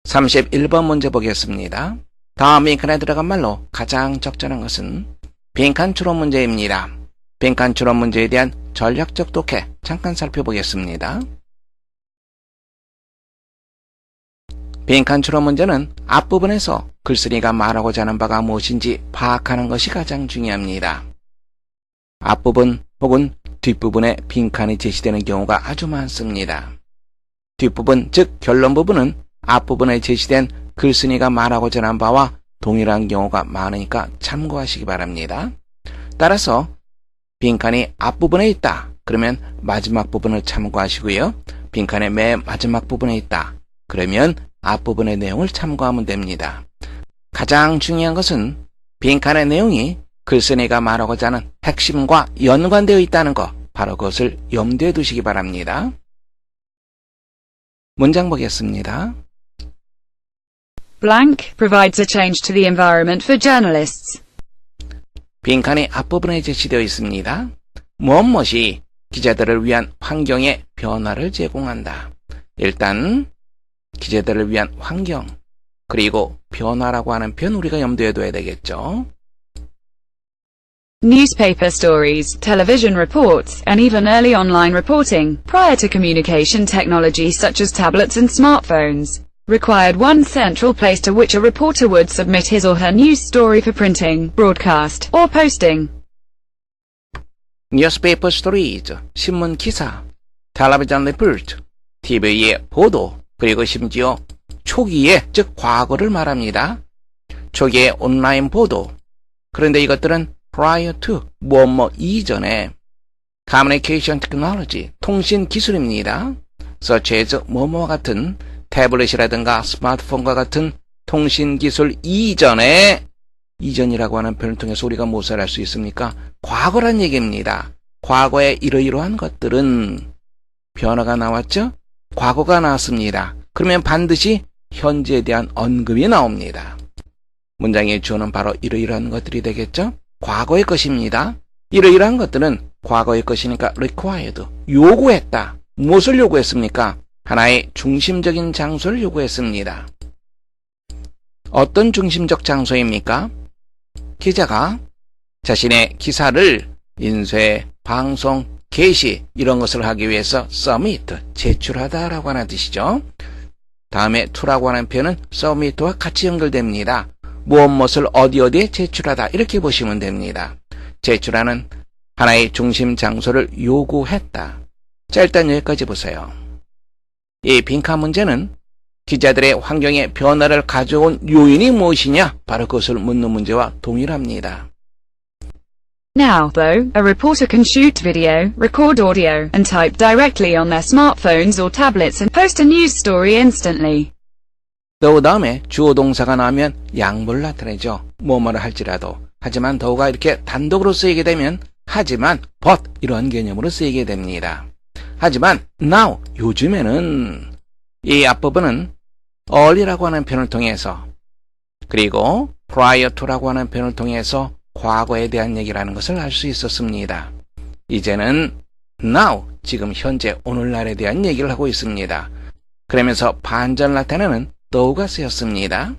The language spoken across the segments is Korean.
31번 문제 보겠습니다. 다음 빈칸에 들어간 말로 가장 적절한 것은 빈칸 추론 문제입니다. 빈칸 추론 문제에 대한 전략적 독해 잠깐 살펴보겠습니다. 빈칸 추론 문제는 앞부분에서 글쓴이가 말하고자 하는 바가 무엇인지 파악하는 것이 가장 중요합니다. 앞부분 혹은 뒷부분에 빈칸이 제시되는 경우가 아주 많습니다. 뒷부분, 즉 결론 부분은 앞부분에 제시된 글쓴이가 말하고자 하는 바와 동일한 경우가 많으니까 참고하시기 바랍니다. 따라서 빈칸이 앞부분에 있다. 그러면 마지막 부분을 참고하시고요. 빈칸의 맨 마지막 부분에 있다. 그러면 앞부분의 내용을 참고하면 됩니다. 가장 중요한 것은 빈칸의 내용이 글쓴이가 말하고자 하는 핵심과 연관되어 있다는 것, 바로 그것을 염두에 두시기 바랍니다. 문장 보겠습니다. Blank provides a change to the environment for journalists. 빈칸이 앞부분에 제시되어 있습니다. 무엇이 기자들을 위한 환경의 변화를 제공한다. 일단 기자들을 위한 환경, 그리고 변화라고 하는 표현 우리가 염두에 둬야 되겠죠. Newspaper stories, television reports, and even early online reporting, prior to communication technology such as tablets and smartphones, required one central place to which a reporter would submit his or her news story for printing, broadcast, or posting. Newspaper stories, 신문 기사, television report, TV의 보도, 그리고 심지어 초기에, 즉 과거를 말합니다. 초기의 온라인 보도. 그런데 이것들은 prior to, 이전에 communication technology, 통신 기술입니다. such as 뭐뭐와 같은 태블릿이라든가 스마트폰과 같은 통신 기술 이전에, 이전이라고 하는 표현을 통해서 우리가 무엇을 할 수 있습니까? 과거란 얘기입니다. 과거에 이러이러한 것들은 변화가 나왔죠? 과거가 나왔습니다. 그러면 반드시 현재에 대한 언급이 나옵니다. 문장의 주어는 바로 이러이러한 것들이 되겠죠? 과거의 것입니다. 이러이러한 것들은 과거의 것이니까 required, 요구했다. 무엇을 요구했습니까? 하나의 중심적인 장소를 요구했습니다. 어떤 중심적 장소입니까? 기자가 자신의 기사를 인쇄, 방송, 게시 이런 것을 하기 위해서 submit, 제출하다라고 하는 뜻이죠. 다음에 to라고 하는 표현은 submit와 같이 연결됩니다. 무엇을 어디에 제출하다 이렇게 보시면 됩니다. 제출하는 하나의 중심 장소를 요구했다. 자, 일단 여기까지 보세요. 이 빈칸 문제는 기자들의 환경의 변화를 가져온 요인이 무엇이냐? 바로 그것을 묻는 문제와 동일합니다. Now, though, a reporter can shoot video, record audio, and type directly on their smartphones or tablets and post a news story instantly. 또 다음에 주어 동사가 나오면 양보를 나타내죠. 뭐뭐를 할지라도. 하지만 더우가 이렇게 단독으로 쓰이게 되면 하지만, but 이런 개념으로 쓰이게 됩니다. 하지만 now, 요즘에는 이 앞부분은 early라고 하는 표현을 통해서 그리고 prior to라고 하는 표현을 통해서 과거에 대한 얘기를 하는 것을 알 수 있었습니다. 이제는 now, 지금 현재 오늘날에 대한 얘기를 하고 있습니다. 그러면서 반절 나타내는 though가 쓰였습니다.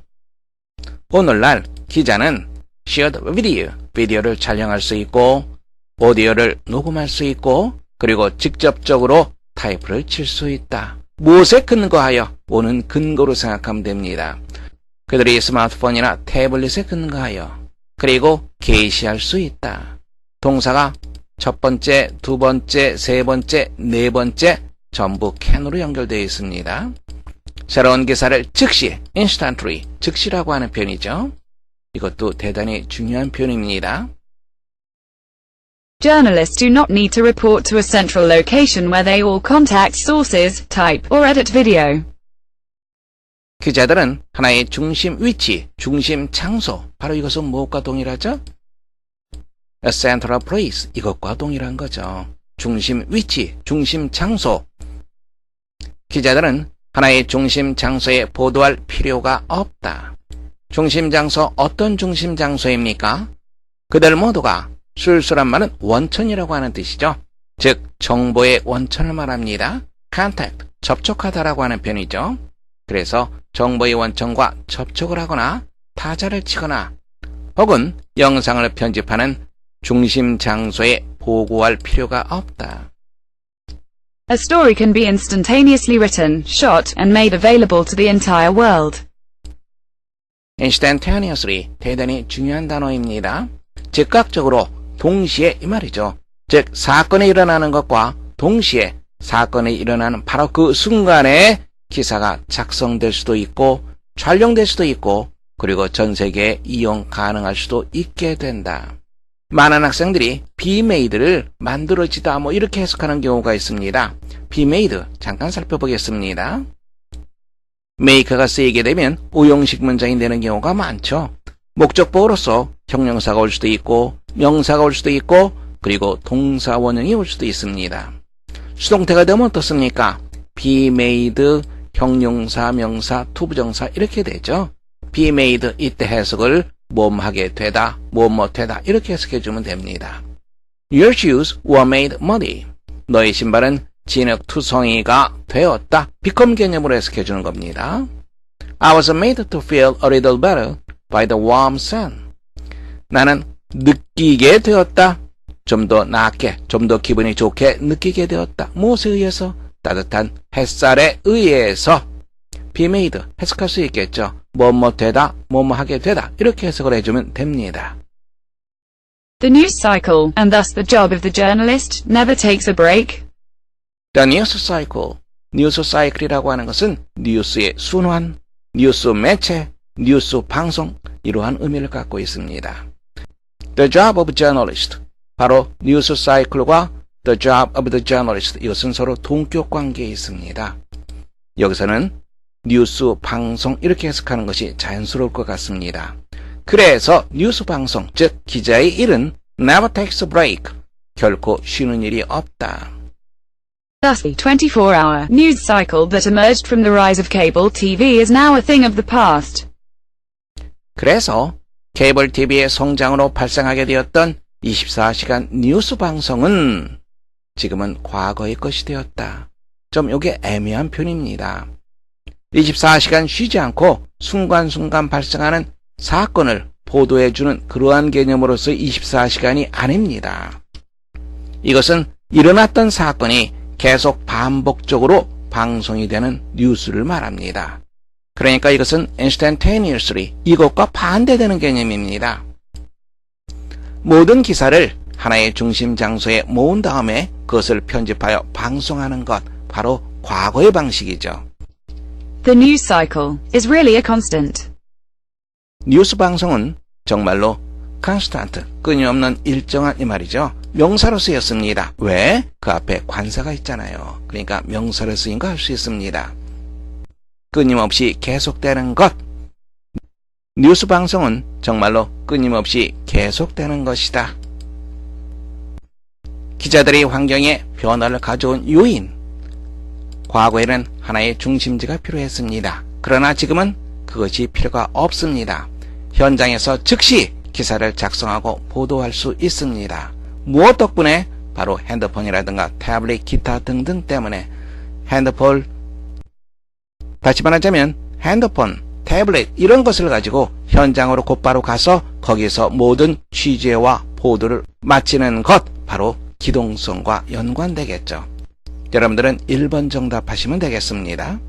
오늘날 기자는 shared video, 비디오를 촬영할 수 있고 오디오를 녹음할 수 있고 그리고 직접적으로 타이프를 칠 수 있다. 무엇에 근거하여? 오는 근거로 생각하면 됩니다. 그들이 스마트폰이나 태블릿에 근거하여 그리고 게시할 수 있다. 동사가 첫 번째, 두 번째, 세 번째, 네 번째 전부 can으로 연결되어 있습니다. 새로운 기사를 즉시, instantly, 즉시라고 하는 표현이죠. 이것도 대단히 중요한 표현입니다. Journalists do not need to report to a central location where they all contact sources, type, or edit video. 기자들은 하나의 중심 위치, 중심 장소, 바로 이것은 무엇과 동일하죠? A central place, 이것과 동일한 거죠. 중심 위치, 중심 장소. 기자들은 하나의 중심 장소에 보도할 필요가 없다. 중심 장소, 어떤 중심 장소입니까? 그들 모두가 술술한 말은 원천이라고 하는 뜻이죠. 즉 정보의 원천을 말합니다. contact, 접촉하다라고 하는 표현이죠. 그래서 정보의 원청과 접촉을 하거나 타자를 치거나 혹은 영상을 편집하는 중심 장소에 보고할 필요가 없다. A story can be instantaneously written, shot, and made available to the entire world. instantaneously 대단히 중요한 단어입니다. 즉각적으로, 동시에 이 말이죠. 즉 사건이 일어나는 것과 동시에 사건이 일어나는 바로 그 순간에 기사가 작성될 수도 있고 촬영될 수도 있고 그리고 전 세계에 이용 가능할 수도 있게 된다. 많은 학생들이 be made를 만들어지다 이렇게 해석하는 경우가 있습니다. be made 잠깐 살펴보겠습니다. make가 쓰이게 되면 오형식 문장이 되는 경우가 많죠. 목적보호로서 형용사가 올 수도 있고 명사가 올 수도 있고 그리고 동사 원형이 올 수도 있습니다. 수동태가 되면 어떻습니까? be made, 형용사, 명사, 투부정사 이렇게 되죠. be made 이때 해석을 뭐하게 되다, 뭐되다 이렇게 해석해주면 됩니다. Your shoes were made muddy. 너의 신발은 진흙투성이가 되었다. become 개념으로 해석해주는 겁니다. I was made to feel a little better by the warm sun. 나는 느끼게 되었다. 좀 더 나게, 좀 더 기분이 좋게 느끼게 되었다. 무엇에 의해서? 따뜻한 햇살에 의해서. be made 해석할 수 있겠죠. 되다, 하게 되다 이렇게 해석을 해주면 됩니다. The news cycle, and thus the job of the journalist, never takes a break. The news cycle, 뉴스 사이클이라고 하는 것은 뉴스의 순환, 뉴스 매체, 뉴스 방송 이러한 의미를 갖고 있습니다. The job of journalist, 바로 뉴스 사이클과 the job of the journalist 이것은 서로 동격 관계에 있습니다. 여기서는 뉴스 방송 이렇게 해석하는 것이 자연스러울 것 같습니다. 그래서 뉴스 방송, 즉 기자의 일은 never takes a break, 결코 쉬는 일이 없다. Thus, the 24-hour news cycle that emerged from the rise of cable TV is now a thing of the past. 그래서 케이블 TV의 성장으로 발생하게 되었던 24시간 뉴스 방송은 지금은 과거의 것이 되었다. 좀 이게 애매한 표현입니다. 24시간 쉬지 않고 순간순간 발생하는 사건을 보도해주는 그러한 개념으로서의 24시간이 아닙니다. 이것은 일어났던 사건이 계속 반복적으로 방송이 되는 뉴스를 말합니다. 그러니까 이것은 instantaneously 이것과 반대되는 개념입니다. 모든 기사를 하나의 중심 장소에 모은 다음에 그것을 편집하여 방송하는 것, 바로 과거의 방식이죠. The news cycle is really a constant. 뉴스 방송은 정말로 constant, 끊임없는 일정한 이 말이죠. 명사로 쓰였습니다. 왜? 그 앞에 관사가 있잖아요. 그러니까 명사로 쓰인 거 할 수 있습니다. 끊임없이 계속되는 것. 뉴스 방송은 정말로 끊임없이 계속되는 것이다. 기자들이 환경에 변화를 가져온 요인. 과거에는 하나의 중심지가 필요했습니다. 그러나 지금은 그것이 필요가 없습니다. 현장에서 즉시 기사를 작성하고 보도할 수 있습니다. 무엇 덕분에? 바로 핸드폰이라든가 태블릿, 기타 등등 때문에. 핸드폰, 다시 말하자면 핸드폰, 태블릿 이런 것을 가지고 현장으로 곧바로 가서 거기서 모든 취재와 보도를 마치는 것, 바로 기동성과 연관되겠죠. 여러분들은 1번 정답하시면 되겠습니다.